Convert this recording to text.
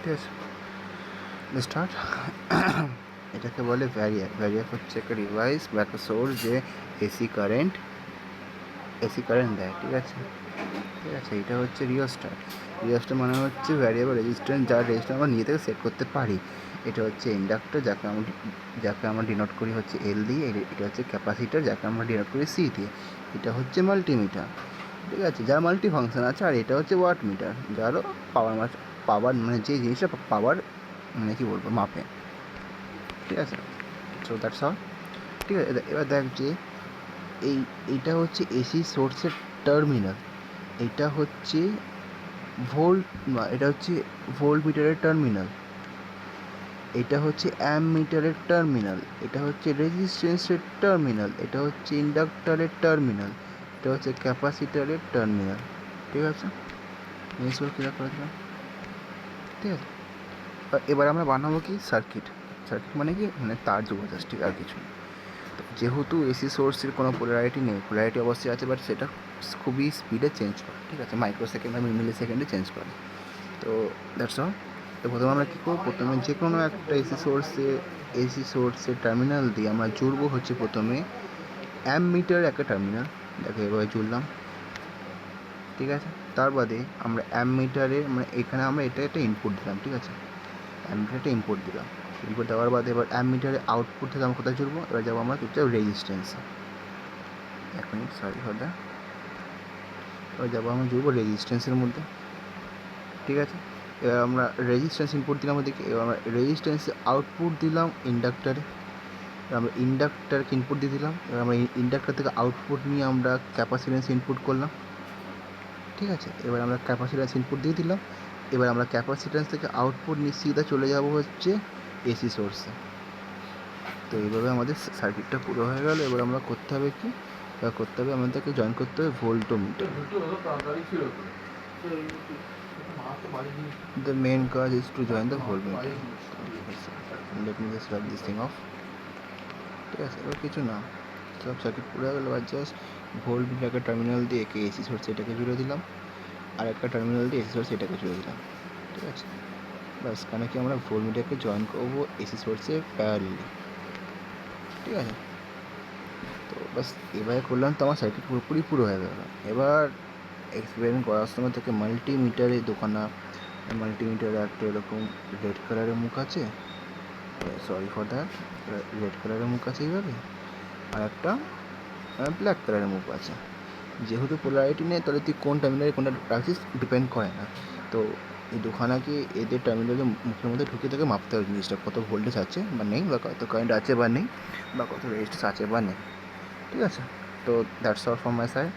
ঠিক আছে, স্টার্ট। এটাকে বলে ভ্যারিয়াক। ভ্যারিয়াক হচ্ছে একটা ডিভাইস বা একটা সোর্স যে এসি কারেন্ট দেয়। ঠিক আছে, এটা হচ্ছে রিওস্টার। রিওস্টার মানে হচ্ছে ভ্যারিয়েবল রেজিস্ট্যান্স, যার রেজিস্ট্যান্স আমরা নিজে থেকে সেট করতে পারি। এটা হচ্ছে ইন্ডাক্টর, যাকে আমরা ডিনোট করি হচ্ছে এল দিয়ে। এটা হচ্ছে ক্যাপাসিটার, যাকে আমরা ডিনোট করি সি দিয়ে। এটা হচ্ছে মাল্টিমিটার, ঠিক আছে, যার মাল্টি ফাংশন আছে। আর এটা হচ্ছে ওয়াট মিটার, যারও পাওয়ার মানে যে জিনিসটা পাওয়ার মানে কী বলবো মাপে। ঠিক আছে, সো দ্যাটস অল। ঠিক আছে, এবার দেখ যে এইটা হচ্ছে এসি সোর্সের টার্মিনাল। এটা হচ্ছে ভোল্ট মিটারের টার্মিনাল। এটা হচ্ছে অ্যাম্প মিটারের টার্মিনাল। এটা হচ্ছে রেজিস্ট্যান্সের টার্মিনাল। এটা হচ্ছে ইন্ডাক্টরের টার্মিনাল। এটা হচ্ছে ক্যাপাসিটারের টার্মিনাল। ঠিক আছে, জিনিসগুলো ক্লিয়ার করে দিলাম। ঠিক আছে, এবার আমরা বানাবো কি সার্কিট। সার্কিট মানে কি, মানে তার যোগ ঠিক আর কিছু। যেহেতু এসি সোর্সের কোনো পোলারিটি নেই, পোলারিটি অবশ্যই আছে, বাট সেটা খুবই স্পিডে চেঞ্জ করে। ঠিক আছে, মাইক্রো সেকেন্ড বা মিলি সেকেন্ডে চেঞ্জ করে। তো দ্যাটস অল। তো প্রথমে আমরা কী করবো, প্রথমে যে কোনো একটা এসি সোর্সের টার্মিনাল দিয়ে আমরা জুড়বো হচ্ছে প্রথমে অ্যাম্প মিটার একটা টার্মিনাল। দেখো এভাবে জুড়লাম। ঠিক আছে, তার বাদে আমরা অ্যাম্প মিটারে মানে এখানে আমরা এটা একটা ইনপুট দিলাম। ঠিক আছে, অ্যাম্প মিটারে একটা ইনপুট দিলাম। ইনপুট দেওয়ার বাদে এবার অ্যাম্প মিটারে আউটপুট থেকে আমরা কোথায় জুড়বো, এবার যাবো আমরা চুপচাপ রেজিস্ট্যান্সে। এক মিনিট, সরি ফর দ্যাট। এবার যাবো আমরা জুড়বো রেজিস্ট্যান্সের মধ্যে। ঠিক আছে, এবার আমরা রেজিস্ট্যান্স ইনপুট দিলাম ওদিকে। এবার আমরা রেজিস্ট্যান্সে আউটপুট দিলাম ইন্ডাক্টারে। এবার আমরা ইন্ডাক্টারকে ইনপুট দিয়ে দিলাম। এবার আমরা ইন্ডাক্টার থেকে আউটপুট নিয়ে আমরা ক্যাপাসিট্যান্স ইনপুট করলাম। ঠিক আছে, এবার আমরা ক্যাপাসিট্যান্স ইনপুট দিয়ে দিলাম। এবার আমরা ক্যাপাসিট্যান্স থেকে আউটপুট নিয়ে সিধা চলে যাব হচ্ছে এসি সোর্সে। তো এইভাবে আমাদের সার্কিটটা পুরো হয়ে গেল। এবার আমরা করতে হবে কি, এবার করতে হবে আমাদেরকে জয়েন করতে হবে ভোল্টোমিটার। The main cause is to join the voltmeter. Let me just wrap this thing off. ঠিক আছে, এবার কিছু না, সব সার্কিট পুরো হয়ে গেল। আর জাস্ট ভোল্ট মিটারকে টার্মিনাল দিয়ে একে এসি সোর্স এটাকে জুড়ে দিলাম, আর একটা টার্মিনাল দিয়ে এসি সোর্স এটাকে জুড়ে দিলাম। ঠিক আছে, বাস কেন কি আমরা ভোল্ট মিটারকে জয়েন করবো এসি সোর্সে প্যারালালি। ঠিক আছে, তো বাস এবারে করলাম, তো আমার সার্কিট পুরোপুরি পুরো হয়ে গেল। এবার এক্সপেরিমেন্ট করার সময় থেকে মাল্টিমিটারে দোকানা, মাল্টিমিটারে একটা এরকম রেড কালারের মুখ আছে, সরি ফর দ্যাট, রেড কালারের মুখ আছে এইভাবে, আর একটা ব্ল্যাক কালারের মুখ আছে। যেহেতু পোলারিটি নেই, তাহলে তুই কোন টার্মিনালে কোনটা রাখছিস ডিপেন্ড করে না। তো এই দুখানাকে এদের টার্মিনালের মুখের মধ্যে ঢুকিয়ে থেকে মাপতে হবে জিনিসটা, কত ভোল্টেজ আছে বা নেই, বা কত কারেন্ট আছে বা নেই, বা কত রেজিস্ট্যান্স আছে বা নেই। ঠিক আছে, তো that's all from my side.